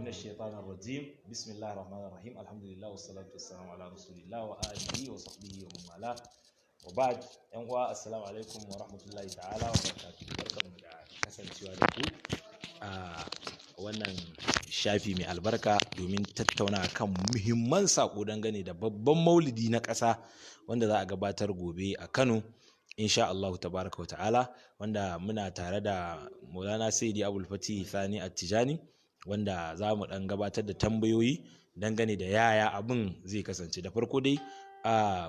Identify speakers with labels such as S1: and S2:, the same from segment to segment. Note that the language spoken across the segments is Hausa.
S1: من الشيطان الرجيم بسم الله الرحمن الرحيم الحمد لله والصلاة والسلام على رسول الله وآله وصحبه ومن والاه وبعد السلام عليكم ورحمة الله تعالى وبركاته. barkamu da kasancewa da ku a wannan shafi mai albarka domin tattauna kan muhimman sako dangane da babban maulidi na ƙasa wanda za a gabatar gobe a Kano insha Allah tabaraka wa ta'ala, wanda muna tare da Maulana Sayyidi Abul Fatih Thani At-Tijani wanda za mu dan gabatar da tambayoyi dangane da yaya abin zai kasance. Da farko dai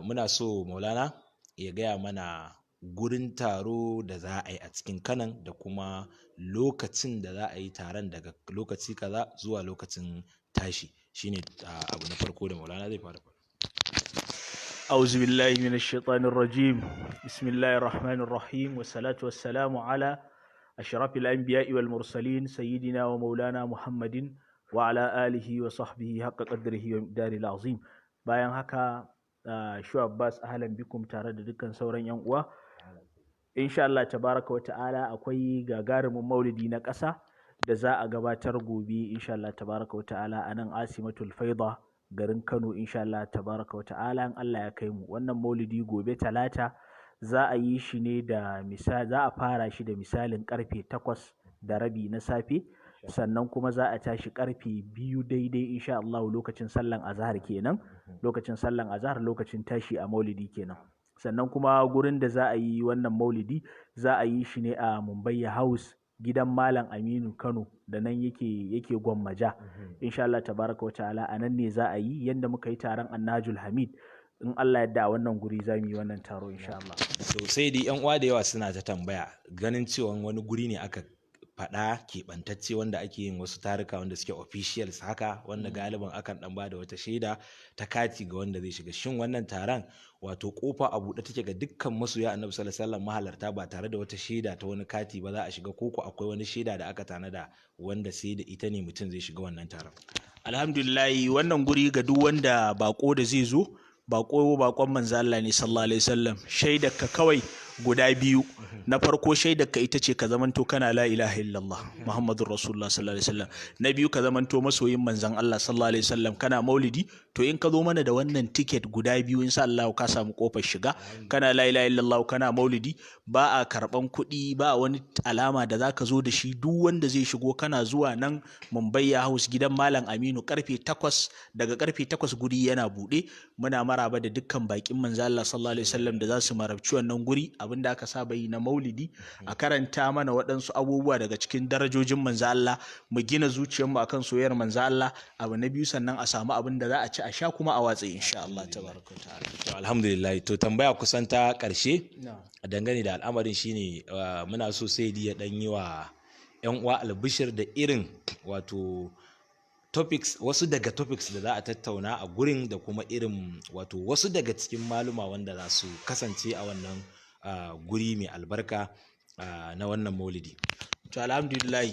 S1: muna so Maulana ya gaya mana gurin taro da za a yi a cikin Kanan da kuma lokacin da za a yi taron daga lokaci kaza zuwa lokacin tashi. Shine abu na farko da Maulana zai fara.
S2: أعوذ بالله من الشيطان الرجيم بسم الله الرحمن الرحيم والصلاة والسلام على أشرف الأنبياء والمرسلين سيدنا ومولانا محمد وعلى آله وصحبه حق قدره ومقداره العظيم. bayan haka Shu Abbas ahlan bikum tare da dukkan sauran yan uwa. Insha Allah tabaraka wa ta'ala akwai gagarumin maulidi na ƙasa da za a gabatar gobe insha Allah tabaraka wa ta'ala a nan Asimatul Faida garin Kano insha Allah tabaraka wa ta'ala, in Allah ya kai mu. Wannan maulidi gobe Talata za a yi shi ne da za a fara shi da misalin karfe 8:30 na safe, sannan kuma za a tashi karfe 2 daidai insha Allah lokacin sallan azhar kenan, lokacin sallan azhar lokacin tashi a maulidi kenan. Sannan kuma gurin da za a yi wannan maulidi za a yi shi ne a Mumbai House, gidan Malam Aminu Kano da nan yake Gwammaja insha Allah tabaraka wa ta'ala. A nan ne za a yi yanda muka yi taron Annajul Hamid, in Allah yadda a wannan guri za mu yi wannan taro insha Allah.
S1: So sai dai yan uwa da yawa suna ta tambaya ganin cewa wani guri ne aka faɗa keɓantacce wanda ake yin wasu taruka wanda suke officials haka, wanda galiban akan dan bada wata shaida ta kati ga wanda zai shiga. Shin wannan taron wato kofa a buɗe take ga dukkan masoya Annabi sallallahu alaihi wasallam mahalarta ba tare da wata shaida ta wani kati ba za a shiga, koko akwai wani shaida da aka tanada wanda sai da ita ne mutum zai shiga wannan taron?
S2: Alhamdulillah, wannan guri ga duk wanda bako da zai zo, bakon manzo Allah ne sallallahu alaihi wasallam, shaidar ka kawai guda biyu. Na farko shaidar ka ita ce ka zamanto kana la ilaha illallah Muhammadur Rasulullah sallallahu alaihi wasallam. Na biyu ka zamanto masoyin manzon Allah sallallahu alaihi wasallam, kana maulidi. To in ka zo mana da wannan ticket guda biyu insha Allah ka samu kofar shiga. Kana la ilaha illallah kana maulidi, ba a karban kuɗi, ba wani alama da zaka zo da shi. Duk wanda zai shigo kana zuwa nan Mumbai House gidan Malam Aminu karfe 8, daga karfe 8 guri yana buɗe. Muna maraba da dukkan bakin manzo Allah sallallahu alaihi wasallam da za su marabci wannan guri. Abinda aka saba yi na maulidi, a karanta mana waɗansu abubuwa daga cikin darajojin manzo Allah, mu gina zuciyarmu akan soyayyar manzo Allah. Abu na biyu sannan a samu abin da za a ci a sha kuma a watsa insha Allah tabaraka wa ta'ala.
S1: To alhamdulillah, to tambaya kusan ta ƙarshe dangane da al'amarin shine muna so sai ya dan yi wa yan uwa albishir da irin wato topics, wasu daga topics da za a tattauna a gurin, da kuma irin wato wasu daga cikin maluma wanda za su kasance a wannan guri mai albarka na wannan maulidi.
S2: To alhamdulillah,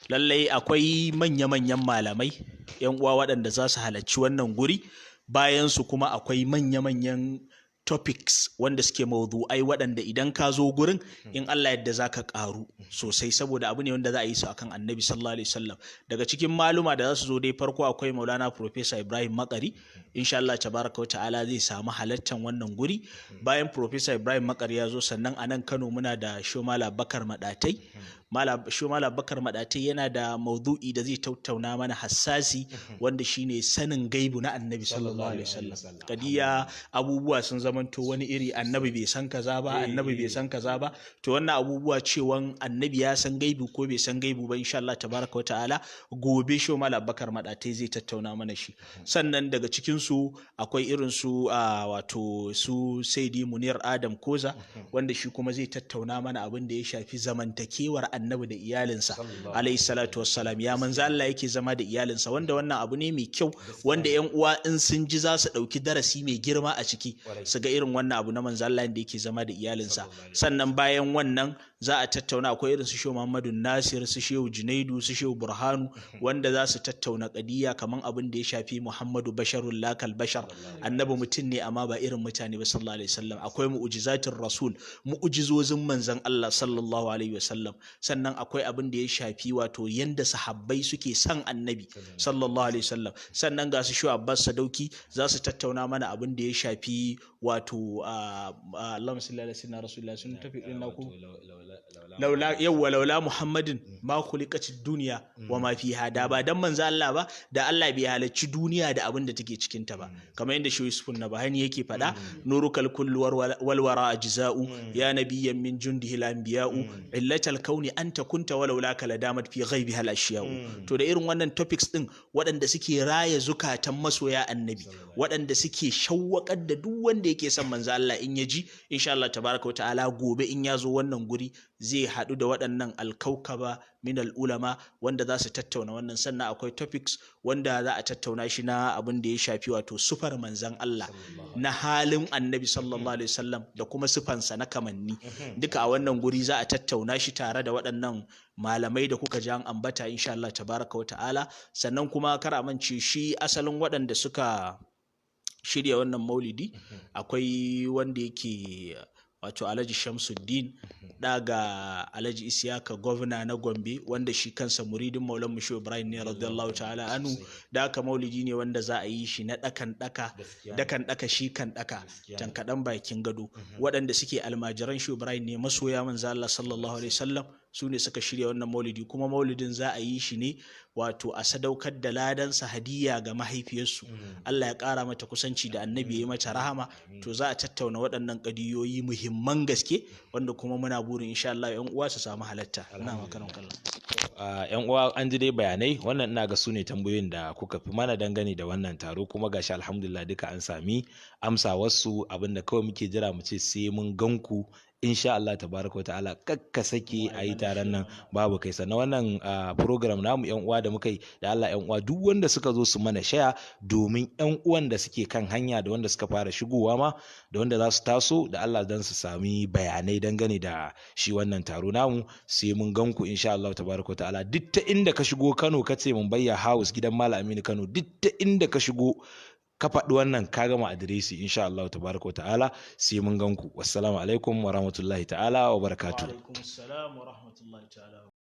S2: lallai akwai manya-manyan malamai yan uwa waɗanda za su halarci wannan guri. Bayan su kuma akwai manya-manyan topics wanda suke mawdu'ai waɗanda idan ka zo gurin in Allah yadda za ka ƙaru sosai, saboda abu ne wanda za a yi su akan Annabi sallallahu alaihi wasallam. Daga cikin maluma da za su zo dai farko akwai Maulana Professor Ibrahim Makari, insha Allah tabaraka wa ta'ala zai samu halartar wannan guri. Bayan Professor Ibrahim Makari ya zo, sannan a nan Kano muna da Shomala Bakar Madatai. Shomala Bakar Madatai yana da maudu'i da zai tattauna mana hassasi wanda shine sanin gaibu na Annabi sallallahu alaihi wasallam. Kadiya abubuwa sun zamanto wani iri, Annabi bai san kaza ba, Annabi bai san kaza ba. To wannan abubuwa cewan Annabi ya san gaibu ko bai san gaibu ba, insha Allah tabaraka wa ta'ala gobe Shomala Bakar Madatai zai tattauna mana shi. Sannan daga cikin su akwai irin su wato su Saidi Munir Adam Koza, wanda shi kuma zai tattauna mana abin da ya shafi zamantakewar Annabi da iyalinsa alayhi salatu wassalam. Ya manzo Allah yake zama da iyalinsa, wanda wannan abu ne mai kyau, wanda yan uwa in sun ji za su dauki darasi mai girma a ciki, su ga irin wannan abu na manzo Allah da yake zama da iyalinsa. Sannan bayan wannan za a tattauna, akwai irin su Shehu Muhammadu Nasir, su Shehu Junaidu, su Shehu Burhanu, wanda za su tattauna qadiya kaman abin da ya shafi Muhammadu basharul lakal bashar, annabi mutum ne amma ba irin mutane ba sallallahu alaihi wasallam. Akwai mu'jizatir rasul, mu'jizozin manzon Allah sallallahu alaihi wasallam. Sannan akwai abin da ya shafi wato yanda sahabbai suke son annabi sallallahu alaihi wasallam. Sannan ga su Shehu Abbas Sadauki za su tattauna mana abin da ya shafi wato Allahumma salli ala sayyidina rasulillah, sun tafi din naku laula Muhammadin ma khuliqatid dunya wa ma fiha, da ba dan manzo Allah ba da Allah bai halacci duniya da abin da take cikin ta ba. Kamar yadda Shehu Yusuf Nabahani yake faɗa, nurukal kullu wal wara ajza'u ya nabiyyan min jundihi al anbiya'u illatal kauni anta kunta walaula kala damat fi ghaibiha al ashiya'u. To da irin wannan topics din waɗanda suke raya zukatan masoya annabi, waɗanda suke shawwakar da duk wanda yake son manzo Allah in ya ji, insha Allah tabaraka wa ta'ala gobe in ya zo wannan guri zai haɗu da waɗannan alkaukaba min al'ulama wanda za su tattauna wannan. Sannan akwai topics wanda za a tattauna shi na abin da ya shafi wato sufar manzan Allah, na halin annabi sallallahu alaihi wasallam da kuma sufansa na kamanni. Duka a wannan guri za a tattauna shi tare da waɗannan malamai da kuka ji an ambata insha Allah tabaraka wa ta'ala. Sannan kuma kar a mance shi asalin waɗanda suka shirya wannan maulidi akwai wanda yake wato Alhaji Shamsuddin daga Alhaji Isiyaka gwamna na Gombe, wanda shi kansa muridin Maulan Musho Ibrahim ne radiyallahu ta'ala anhu. Da aka maulidi ne wanda za a yi shi na dakan daka shi kan daka tankadan bakin gado. Waɗanda suke almajiran Musho Ibrahim ne, masoya manzo Allah sallallahu alaihi wasallam, su ne suka shirya wannan maulidi. Kuma maulidin za a yi shi ne wato a sadaukar da ladansa hadiya ga mahaifiyarsu, Allah ya ƙara mata kusanci da annabi, ya yi mata rahama. To za a tattauna waɗannan ƙadiyoyi muhimman gaske, wanda kuma muna burin insha Allah ƴan uwa su samu halatta. Ina makaran kallon
S1: ƴan uwa, an ji dai bayanai. Wannan ina ga su ne tambayoyin da kuka fi mana dangane da wannan taro, kuma gashi alhamdulillah duka an sami amsa wasu. Abinda kawai muke jira mu ce sai mun ganku insha Allah tabaraka wa ta'ala, kakka sake a yi taron nan babu kai. Sannan wannan program namu yan uwa da muka yi, da Allah yan uwa duk wanda suka zo su mana share, domin yan uwan da suke kan hanya da wanda suka fara shigowa ma da wanda za su taso, da Allah dan su sami bayanai dangane da shi wannan taro namu. Sai mun ganku insha Allah tabaraka wa ta'ala. Duk ta inda ka shigo Kano ka ce mun bayya house gidan Malam Aminu Kano, duk ta inda ka shigo ka faɗi wannan ka gama adireshi insha Allah tabaraka wa ta'ala. Sai mun ganku. Wassalamu alaikum wa rahmatullahi ta'ala wa barakatuh.
S2: Wa alaikum assalam wa rahmatullahi ta'ala.